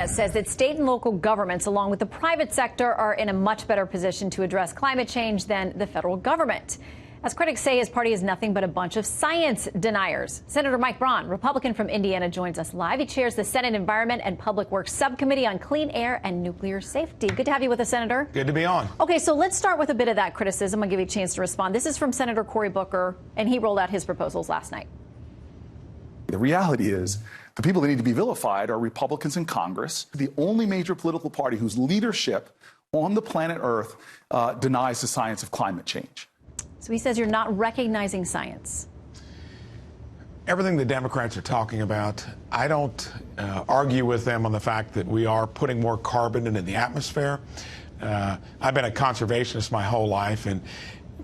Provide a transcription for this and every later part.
Says that state and local governments, along with the private sector, are in a much better position to address climate change than the federal government. As critics say, his party is nothing but a bunch of science deniers. Senator Mike Braun, Republican from Indiana, joins us live. He chairs the Senate Environment and Public Works Subcommittee on Clean Air and Nuclear Safety. Good to have you with us, Senator. Good to be on. Okay, so let's start with a bit of that criticism. I'll give you a chance to respond. This is from Senator Cory Booker, and he rolled out his proposals last night. The reality is the people that need to be vilified are Republicans in Congress, the only major political party whose leadership on the planet Earth denies the science of climate change. So he says you're not recognizing science. Everything the Democrats are talking about, I don't argue with them on the fact that we are putting more carbon into the atmosphere. I've been a conservationist my whole life,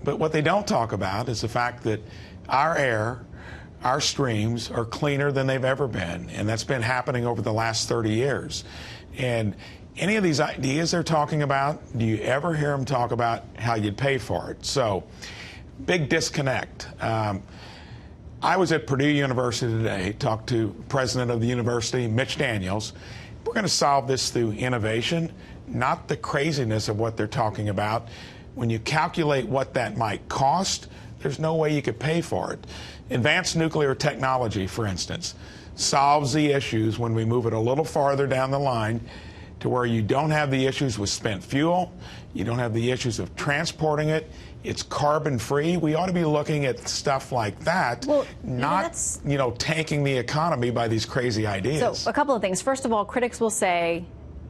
but what they don't talk about is the fact that our air, our streams are cleaner than they've ever been, and that's been happening over the last 30 years. And any of these ideas they're talking about, do you ever hear them talk about how you'd pay for it? So, big disconnect. I was at Purdue University today, talked to president of the university, Mitch Daniels. We're going to solve this through innovation, not the craziness of what they're talking about. When you calculate what that might cost, there's no way you could pay for it. Advanced nuclear technology, for instance, solves the issues when we move it a little farther down the line to where you don't have the issues with spent fuel, you don't have the issues of transporting it, it's carbon free. We ought to be looking at stuff like that, not, tanking the economy by these crazy ideas. So a couple of things. First of all, critics will say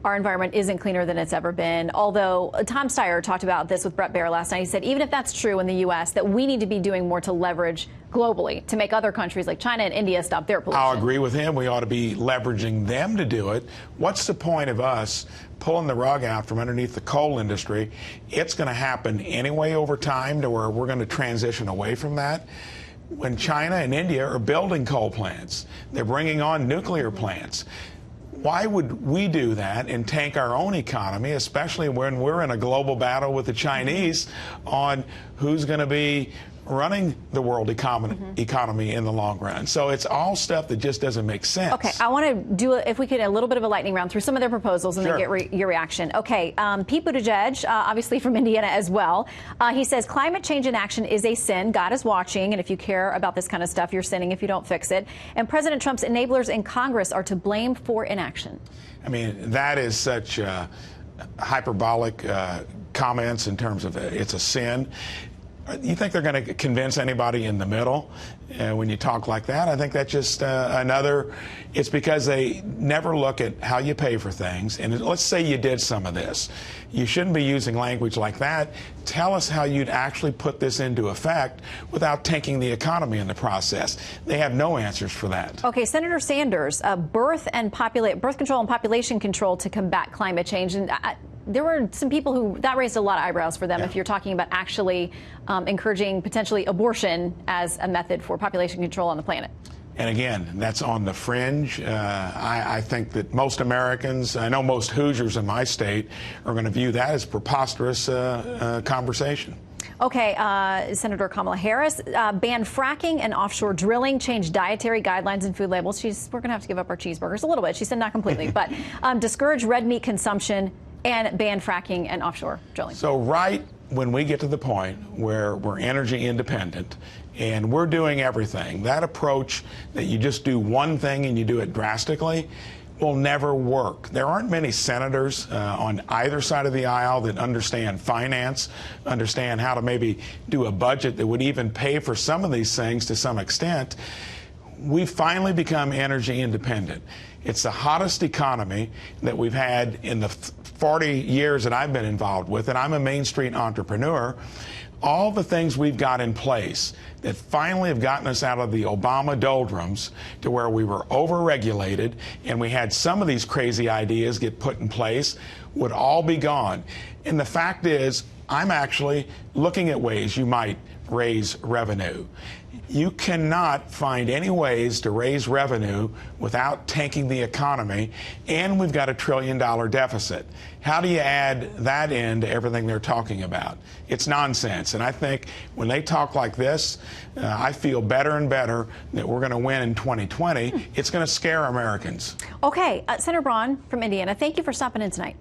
our environment isn't cleaner than it's ever been. Although Tom Steyer talked about this with Brett Baer last night. He said even if that's true in the U.S., that we need to be doing more to leverage globally to make other countries like China and India stop their pollution. I'll agree with him. We ought to be leveraging them to do it. What's the point of us pulling the rug out from underneath the coal industry? It's going to happen anyway over time to where we're going to transition away from that. When China and India are building coal plants, they're bringing on nuclear plants. Why would we do that and tank our own economy, especially when we're in a global battle with the Chinese on who's going to be running the world economy in the long run? So it's all stuff that just doesn't make sense. Okay, I want to do, if we could, a little bit of a lightning round through some of their proposals and then get your reaction. Okay, Pete Buttigieg, obviously from Indiana as well, he says climate change inaction is a sin. God is watching, and if you care about this kind of stuff, you're sinning if you don't fix it. And President Trump's enablers in Congress are to blame for inaction. I mean, that is such hyperbolic comments in terms of it's a sin. You think they're going to convince anybody in the middle when you talk like that? I think that's just it's because they never look at how you pay for things. And let's say you did some of this. You shouldn't be using language like that. Tell us how you'd actually put this into effect without tanking the economy in the process. They have no answers for that. Okay, Senator Sanders, birth control and population control to combat climate change. And there were some people that raised a lot of eyebrows for them if you're talking about actually encouraging potentially abortion as a method for population control on the planet. And again, that's on the fringe. I think that most Americans, I know most Hoosiers in my state, are going to view that as preposterous conversation. Okay, Senator Kamala Harris, ban fracking and offshore drilling, change dietary guidelines and food labels. We're going to have to give up our cheeseburgers a little bit. She said not completely, but discourage red meat consumption and ban fracking and offshore drilling. So right when we get to the point where we're energy independent and we're doing everything, that approach that you just do one thing and you do it drastically will never work. There aren't many senators on either side of the aisle that understand finance, understand how to maybe do a budget that would even pay for some of these things to some extent. We've finally become energy independent. It's the hottest economy that we've had in the 40 years that I've been involved with, and I'm a Main Street entrepreneur. All the things we've got in place that finally have gotten us out of the Obama doldrums to where we were overregulated and we had some of these crazy ideas get put in place would all be gone. And the fact is, I'm actually looking at ways you might raise revenue. You cannot find any ways to raise revenue without tanking the economy, and we've got $1 trillion deficit. How do you add that in to everything they're talking about? It's nonsense. And I think when they talk like this, I feel better and better that we're going to win in 2020. It's going to scare Americans. Okay, Senator Braun from Indiana, thank you for stopping in tonight.